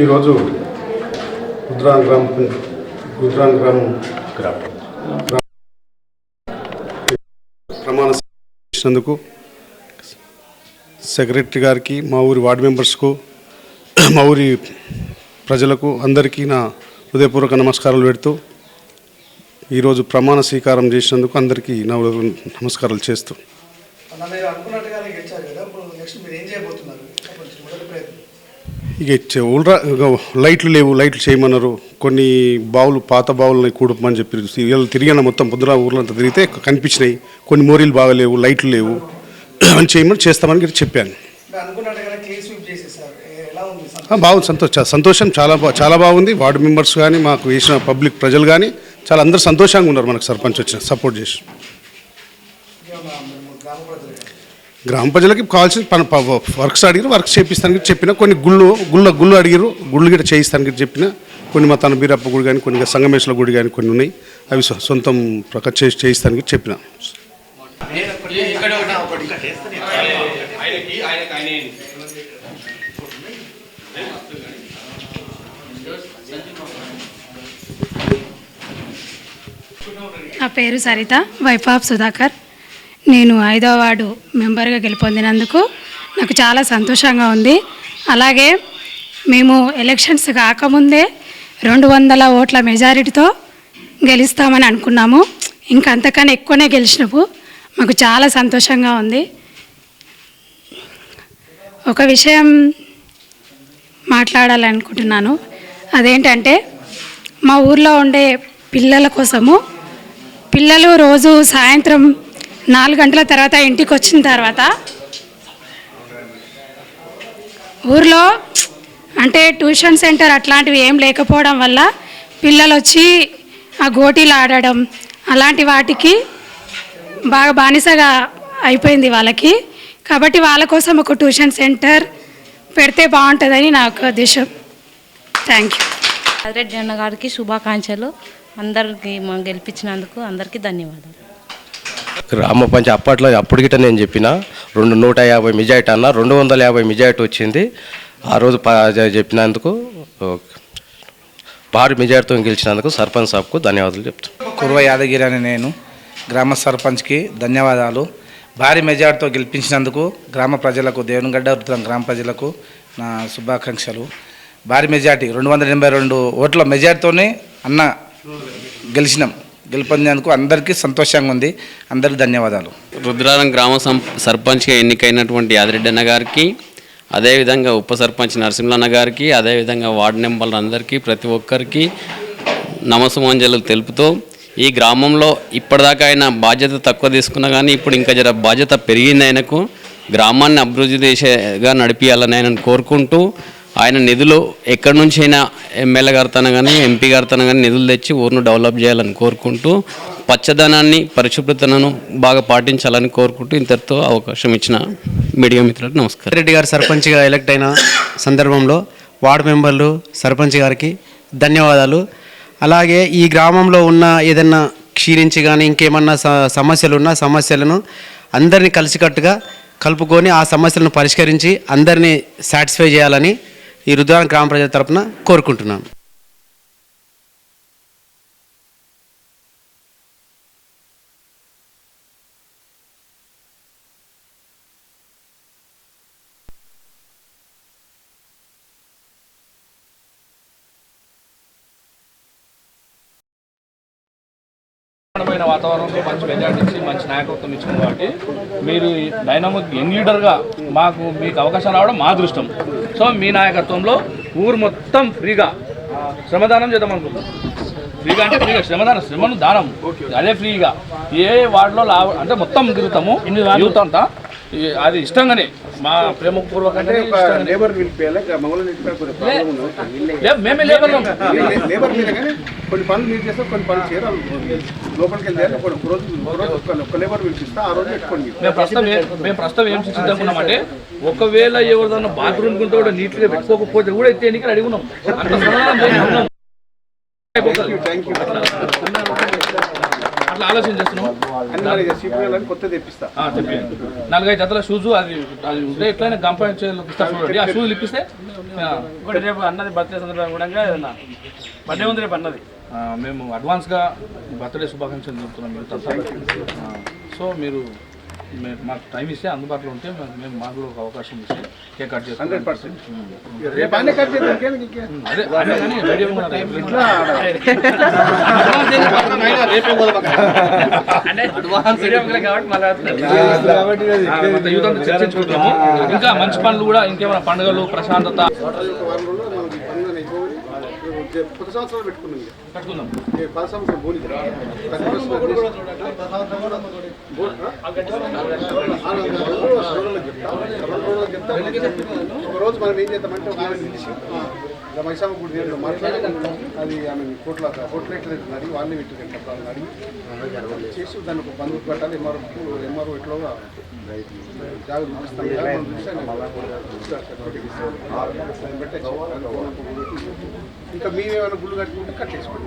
ఈరోజు రుద్రాంగ్ గ్రామం ప్రమాణ చేసినందుకు సెక్రటరీ గారికి, మా ఊరి వార్డు మెంబర్స్కు, మా ఊరి ప్రజలకు అందరికీ నా హృదయపూర్వక నమస్కారాలు పెడుతూ ఈరోజు ప్రమాణ స్వీకారం చేసినందుకు అందరికీ నా నమస్కారాలు చేస్తూ ఇక లైట్లు లేవు, లైట్లు చేయమన్నారు. కొన్ని బావులు, పాత బావులని కూడమని చెప్పి తిరిగిన మొత్తం పొద్దున ఊర్లో అంతా తిరిగితే కనిపించినాయి. కొన్ని మోరీలు బాగలేవు, లైట్లు లేవు అని చేయమని చేస్తామని చెప్పాను. బాగుంది, సంతోషం చాలా బాగుంది. వార్డు మెంబర్స్ కానీ, మాకు వేసిన పబ్లిక్ ప్రజలు కానీ చాలా అందరూ సంతోషంగా ఉన్నారు. మనకు సర్పంచ్ వచ్చిన సపోర్ట్ చేసి గ్రామ ప్రజలకి కావాల్సిన వర్క్స్ అడిగారు, వర్క్స్ చేపిస్తానికి చెప్పిన. కొన్ని గుళ్ళు అడిగారు, గుళ్ళు గిట్ట చేయిస్తానికి చెప్పిన. కొన్ని మా తన బీరప్ప గుడి కానీ, కొన్ని సంగమేశ్వర గుడి కానీ కొన్ని ఉన్నాయి, అవి సొంతం ప్రకారం చేయిస్తానికి చెప్పిన. నా పేరు సరిత, వైఫ్ ఆఫ్ సుధాకర్. నేను 5వ వార్డు మెంబర్గా గెలుపొందినందుకు నాకు చాలా సంతోషంగా ఉంది. అలాగే మేము ఎలక్షన్స్ కాకముందే 200 ఓట్ల మెజారిటీతో గెలుస్తామని అనుకున్నాము. ఇంకా అంతకన్నా ఎక్కువనే గెలిచినప్పుడు మాకు చాలా సంతోషంగా ఉంది. ఒక విషయం మాట్లాడాలనుకుంటున్నాను. అదేంటంటే మా ఊర్లో ఉండే పిల్లల కోసము, పిల్లలు రోజు సాయంత్రం 4 గంటల తర్వాత ఇంటికి వచ్చిన తర్వాత ఊర్లో అంటే ట్యూషన్ సెంటర్ అట్లాంటివి ఏం లేకపోవడం వల్ల పిల్లలు వచ్చి ఆ గోటీలు ఆడడం అలాంటి వాటికి బాగా బానిసగా అయిపోయింది వాళ్ళకి. కాబట్టి వాళ్ళ కోసం ఒక ట్యూషన్ సెంటర్ పెడితే బాగుంటుందని నా ఒక ఉద్దేశం. Thank you. రెడ్డి అన్న గారికి శుభాకాంక్షలు. అందరికి గెలిపించినందుకు అందరికీ ధన్యవాదాలు. గ్రామ పంచాయతీ అప్పుడు గిట్ట నేను చెప్పిన 150 మెజారిటీ అన్న, 250 మెజారిటీ వచ్చింది. ఆ రోజు చెప్పినందుకు, భారీ మెజారిటీతో గెలిచినందుకు సర్పంచ్ సాబ్కు ధన్యవాదాలు చెప్తాను. కుర్వ యాదగిరి అని నేను గ్రామ సర్పంచ్కి ధన్యవాదాలు. భారీ మెజారిటీతో గెలిపించినందుకు గ్రామ ప్రజలకు, దేవునిగడ్డ రుద్రాంగ్ గ్రామ ప్రజలకు నా శుభాకాంక్షలు. భారీ మెజారిటీ 282 ఓట్ల మెజారిటీతోనే అన్న గెలుపొందినందుకు అందరికీ సంతోషంగా ఉంది. అందరికీ ధన్యవాదాలు. రుద్రారం గ్రామ సర్పంచ్గా ఎన్నికైనటువంటి యాదిరెడ్డి అన్న గారికి, అదేవిధంగా ఉప సర్పంచ్ నరసింహన్న గారికి, అదేవిధంగా వార్డు మెంబర్లు అందరికీ, ప్రతి ఒక్కరికి నమస్సుమాంజలు తెలుపుతూ, ఈ గ్రామంలో ఇప్పటిదాకా ఆయన బాధ్యత తక్కువ తీసుకున్నా కానీ ఇప్పుడు ఇంకా జర బాధ్యత పెరిగింది. ఆయనకు గ్రామాన్ని అభివృద్ధి చేసేగా నడిపించాలని ఆయనను కోరుకుంటూ, ఆయన నిధులు ఎక్కడి నుంచి అయినా ఎమ్మెల్యే గారితోనే కానీ, ఎంపీ గారితోనే కానీ నిధులు తెచ్చి ఊరును డెవలప్ చేయాలని కోరుకుంటూ, పచ్చదనాన్ని, పరిశుభ్రతను బాగా పాటించాలని కోరుకుంటూ ఇంతటితో అవకాశం ఇచ్చిన మీడియా మిత్రులకు నమస్కారం. రెడ్డి గారు సర్పంచ్గా ఎలక్ట్ అయిన సందర్భంలో వార్డు మెంబర్లు, సర్పంచ్ గారికి ధన్యవాదాలు. అలాగే ఈ గ్రామంలో ఉన్న ఏదన్నా క్షీణించి కానీ ఇంకేమన్నా సమస్యలు ఉన్నా సమస్యలను అందరినీ కలిసికట్టుగా కలుపుకొని ఆ సమస్యలను పరిష్కరించి అందరినీ సాటిస్ఫై చేయాలని ఈ రుద్రాంగ్ గ్రామ ప్రజల తరపున కోరుకుంటున్నాను. వాతావరణంలో మంచి మెజార్టీ ఇచ్చి మంచి నాయకత్వం ఇచ్చింది కాబట్టి మీరు డైనమిక్ యంగ్ లీడర్గా మీకు అవకాశం రావడం మా అదృష్టం. సో మీ నాయకత్వంలో ఊరు మొత్తం ఫ్రీగా శ్రమదానం చేద్దాం అనుకుంటున్నాం. ఫ్రీగా అంటే ఫ్రీగా శ్రమను దానం, అదే ఫ్రీగా ఏ వార్డులో అంటే మొత్తం తిరుగుతాము. యూత్ అంతా అది ఇష్టంగానే, మా ప్రేమపూర్వకంగా మేమే లేబర్ కొన్ని పనులు మీరు చేస్తే కొన్ని పనులు చేయాలి. లోపలికి వెళ్ళి ఒక లేబర్ పిలిపిస్తా, ఆ రోజు పెట్టుకోండి. మేము ప్రస్తుతం ఏం సిద్ధామన్నామంటే, ఒకవేళ ఎవరిదన్నా బాత్రూమ్ కుంటే కూడా నీట్గా పెట్టుకోకపోతే కూడా ఎత్తే ఎన్నికలు అడిగి ఉన్నాం. అంత అట్లా ఆలోచన చేస్తున్నాం. కొత్త తెప్పిస్తా చెప్పండి 4-5 జతల షూస్ అది అది ఉంటే ఎట్లయినా గంప ఇస్తా చూడండి. ఆ షూస్ ఇప్పిస్తే ఒకటి రేపు అన్నది బర్త్డే సందర్భంగా కూడా ఏదన్నా బర్త్డే ఉంది రేపు అన్నది మేము అడ్వాన్స్గా బర్త్డే శుభాకాంక్షలు చెప్తున్నాం మీరు తప్ప. సో మీరు మాకు టైం ఇస్తే అందుబాటులో ఉంటే మేము మాకు ఒక అవకాశం ఇస్తే కేక్ కట్ చేస్తాం 100%. అదే కానీ వీడియో కూడా యూత్ అంతా చర్చించుకుంటాము. ఇంకా మంచి పనులు కూడా ఇంకేమైనా పండుగలు ప్రశాంతత కొత్త సంవత్సరాలు పెట్టుకున్నాం పెట్టుకుందాం. 10 సంవత్సరాలు బోని ఒక రోజు మనం ఏం చేద్దామంటే ఒక ఆమె పిలిచి మైసమ్మ గుడి దగ్గర మాట్లాడి అది ఆమె కోట్ల ఎట్లా అడిగి వాళ్ళని పెట్టుకుంటారు వాళ్ళని అడిగి చేసి దాన్ని ఒక బంధువు కట్టాలి. ఎంఆర్ఓ ఎట్లో జాగ్రత్త చూపిస్తాం. ఇంకా మేమేమైనా గుళ్ళు కట్టుకుంటే కట్టేసుకోండి.